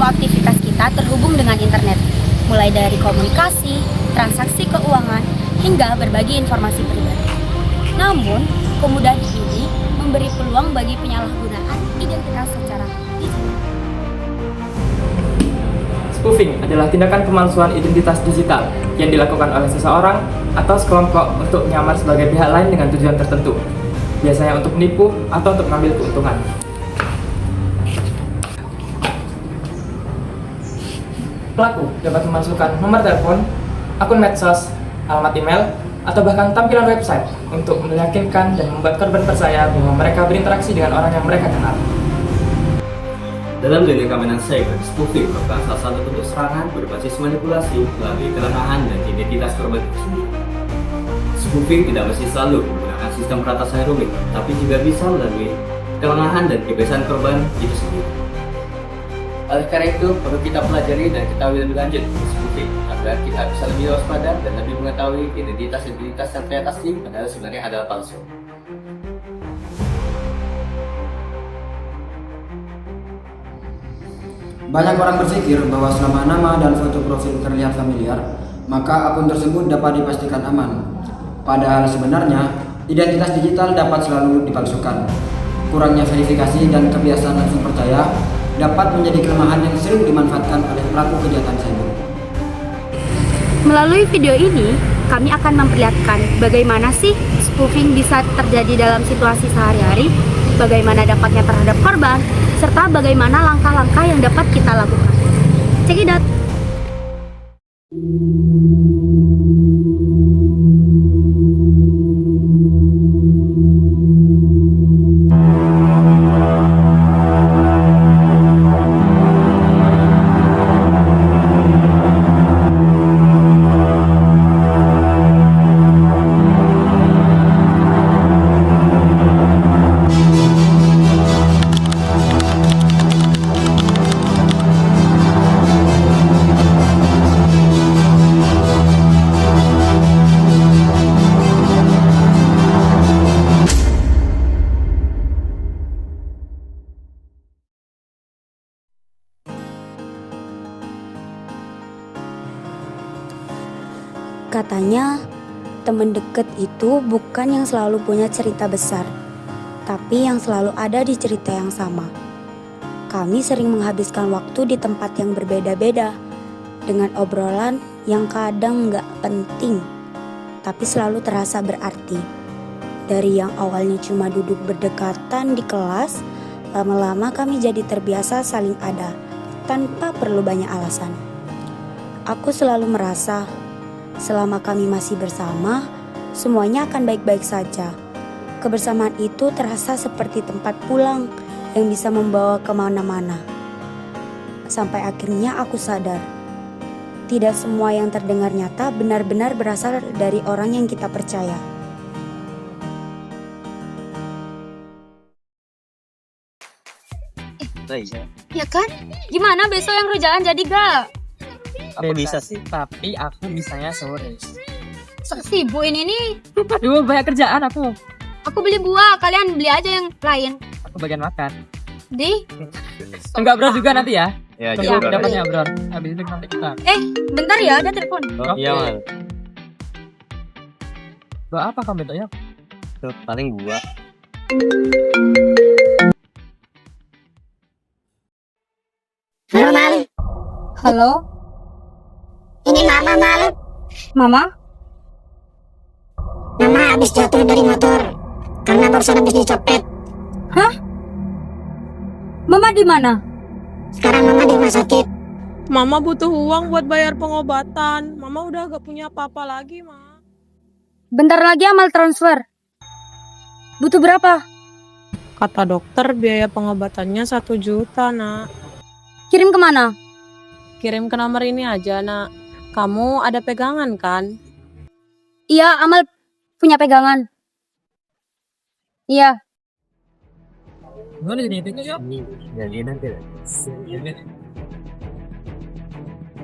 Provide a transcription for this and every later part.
semua aktivitas kita terhubung dengan internet, mulai dari komunikasi, transaksi keuangan, hingga berbagi informasi pribadi. Namun, kemudahan ini memberi peluang bagi penyalahgunaan identitas secara digital. Spoofing adalah tindakan pemalsuan identitas digital yang dilakukan oleh seseorang atau sekelompok untuk menyamar sebagai pihak lain dengan tujuan tertentu, biasanya untuk menipu atau untuk mengambil keuntungan. Pelaku dapat memasukkan nomor telepon, akun medsos, alamat email, atau bahkan tampilan website untuk meyakinkan dan membuat korban percaya bahwa mereka berinteraksi dengan orang yang mereka kenal. Dalam dunia keamanan cyber, spoofing merupakan salah satu bentuk serangan berbasis manipulasi melalui kelemahan dan identitas korban tersebut. Spoofing tidak mesti selalu menggunakan sistem peratasan yang rumit, tapi juga bisa melalui kelemahan dan kebiasaan korban itu sendiri. Oleh karena itu, perlu kita pelajari dan ketahui lebih lanjut spoofing agar kita bisa lebih waspada dan lebih mengetahui identitas-identitas yang terlihat asli padahal sebenarnya adalah palsu. Banyak orang berpikir bahwa selama nama dan foto profil terlihat familiar, maka akun tersebut dapat dipastikan aman. Padahal sebenarnya, identitas digital dapat selalu dipalsukan. Kurangnya verifikasi dan kebiasaan langsung percaya dapat menjadi kelemahan yang sering dimanfaatkan oleh pelaku kejahatan cyber. Melalui video ini, kami akan memperlihatkan bagaimana sih spoofing bisa terjadi dalam situasi sehari-hari, bagaimana dampaknya terhadap korban, serta bagaimana langkah-langkah yang dapat kita lakukan. Check it out! Katanya, teman deket itu bukan yang selalu punya cerita besar, tapi yang selalu ada di cerita yang sama. Kami sering menghabiskan waktu di tempat yang berbeda-beda, dengan obrolan yang kadang nggak penting, tapi selalu terasa berarti. Dari yang awalnya cuma duduk berdekatan di kelas, lama-lama kami jadi terbiasa saling ada, tanpa perlu banyak alasan. Aku selalu merasa, selama kami masih bersama, semuanya akan baik-baik saja. Kebersamaan itu terasa seperti tempat pulang yang bisa membawa kemana-mana. Sampai akhirnya aku sadar, tidak semua yang terdengar nyata benar-benar berasal dari orang yang kita percaya. Ya kan? Gimana besok yang kerjaan jadi gak? Aku bisa sih, tapi aku bisanya sore. Sibuk ini nih. Aduh, banyak kerjaan aku. Aku beli buah, kalian beli aja yang lain. Aku bagian makan. Di? Enggak bro juga nanti ya. Ya, Iya, juga. Dapatnya bro. Habis itu nanti kita. Bentar ya, ada telepon. Oh, iya, Mal. Buat apa kamu bentuknya? Tuh, paling gua. Halo Mal, Halo, ini Mama Mal. Mama? Mama habis jatuh dari motor karena barusan habis dicopet. Mama di mana? Sekarang Mama di rumah sakit. Mama butuh uang buat bayar pengobatan. Mama udah gak punya apa-apa lagi, Ma. Bentar lagi amal transfer. Butuh berapa? Kata dokter biaya pengobatannya 1 juta, Nak. Kirim kemana? Kirim ke nomor ini aja, Nak. Kamu ada pegangan kan? Iya, Amal punya pegangan. Iya. Gimana jadi itu? Jadi nanti.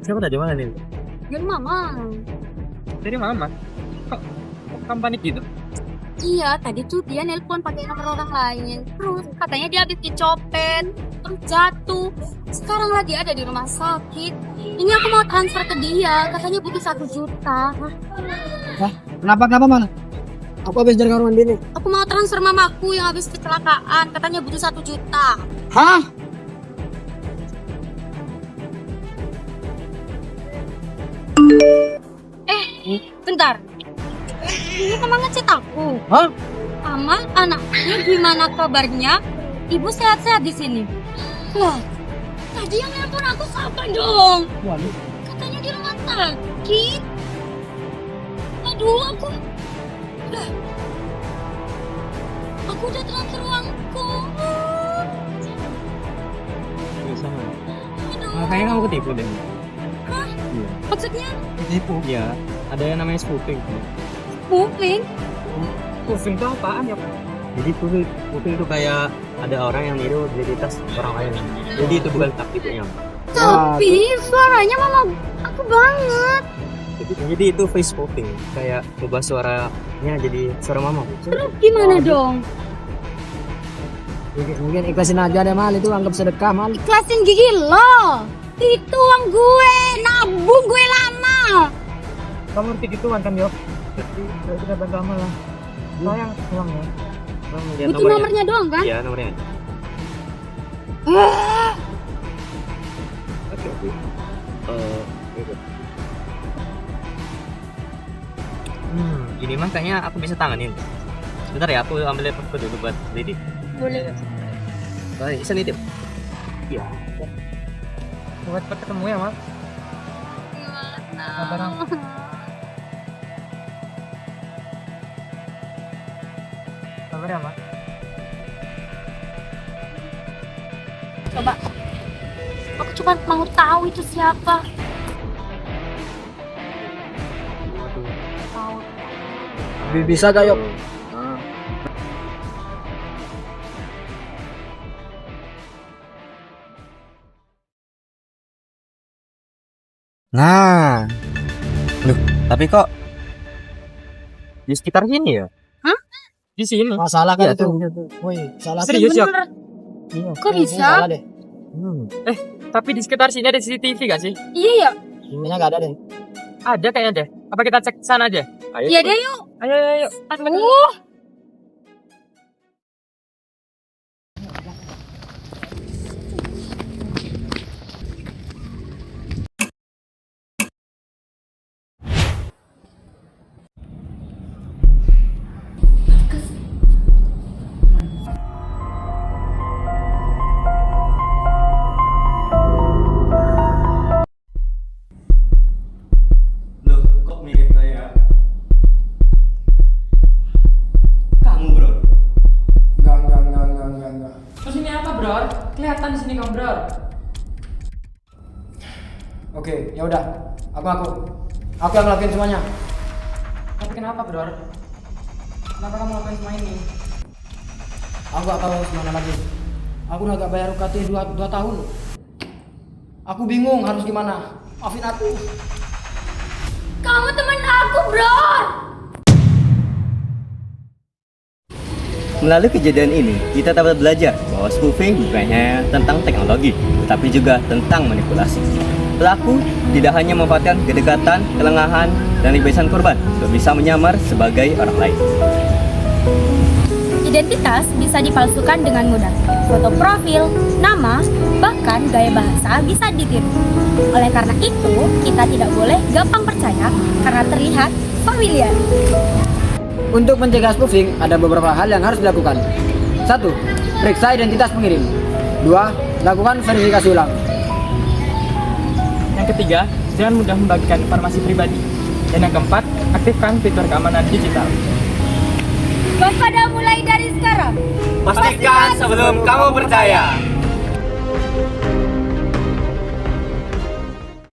Siapa tadi mana nih? Dari Mama. Dari mama. Kok kamu panik gitu? Iya, tadi tuh dia nelpon pakai nomor orang lain. Terus katanya dia habis dicopet, terus jatuh. Sekarang lagi ada di rumah sakit. Ini aku mau transfer ke dia, katanya butuh 1 juta. Kenapa mana? Aku habis dari kamar mandi nih. Aku mau transfer mamaku yang habis kecelakaan, katanya butuh 1 juta. Hah? Bentar. Ini Mama ngechat aku. Hah? Mama, anaknya gimana kabarnya? Ibu sehat-sehat di sini. Loh, tadi yang nelpon aku siapa dong? Waduh. Katanya di rumah sakit. Aduh, aku udah transfer uangku. Aduh, Kayaknya kamu ketipu deh. maksudnya Ketipu? Iya, ada yang namanya spoofing. moving. Spoofing itu apaan ya? Jadi spoofing itu kayak ada orang yang niru identitas orang lain. Jadi itu bukan taktiknya. Tapi suaranya mama aku banget. Jadi itu face spoofing, kayak ubah suaranya jadi suara mama. Terus gimana dong? Mungkin ikhlasin aja deh Mal, itu anggap sedekah Mal. Ikhlasin gigi lo. Itu uang gue, nabung gue lama. Kamu ngerti gitu kan Yok? Jadi kita bantu amal lah. Sayang uangnya. Butuh nomornya doang kan? Iya, nomornya. Oke. Itu. Gini mah kayaknya aku bisa tanganin. Bentar ya, aku ambil laptopku dulu buat lidik. Boleh. Baik, bisa nitip. Iya. Buat cepet ketemu ya, Mal. Sabar, Mal. Sabar ya, Mal. Coba. Aku cuma mau tahu itu siapa. Tahu. Bisa gak Yok? Nah. Loh, tapi kok di sekitar sini ya? Hah? Di sini. Masalah kan Iya, itu. tuh. Woi, salah Serius, Yok? Iya, Kok ini bisa? Salah deh. Tapi di sekitar sini ada CCTV gak sih? Iya ya. Ininya gak ada deh. Ada kayaknya deh. Apa kita cek sana aja? Ayo. Iya deh yuk. Ayo. Aduh. Loh, kok mirip kayak kamu, bro? Enggak. Terus ini apa, Bro? Kelihatan di sini kamu, Bro. Oke, ya udah. Aku yang ngelakuin semuanya. Tapi kenapa, Bro? Kenapa kamu lakuin semua ini? Aku gak tahu harus gimana lagi. Aku udah gak bayar UKT 2 tahun. Aku bingung harus gimana. Maafin aku. Kamu teman aku, bro. Melalui kejadian ini, kita dapat belajar bahwa spoofing bukan hanya tentang teknologi, tetapi juga tentang manipulasi. Pelaku tidak hanya memanfaatkan kedekatan, kelengahan, dan kebiasaan korban untuk bisa menyamar sebagai orang lain. Identitas bisa dipalsukan dengan mudah. Foto profil, nama, bahkan gaya bahasa bisa ditiru. Oleh karena itu, kita tidak boleh gampang percaya karena terlihat familiar. Untuk mencegah spoofing, ada beberapa hal yang harus dilakukan. 1. Periksa identitas pengirim. 2. Lakukan verifikasi ulang. Yang ketiga, jangan mudah membagikan informasi pribadi. Dan yang keempat, aktifkan fitur keamanan digital. Waspada mulai dari sekarang. Pastikan sebelum kamu percaya.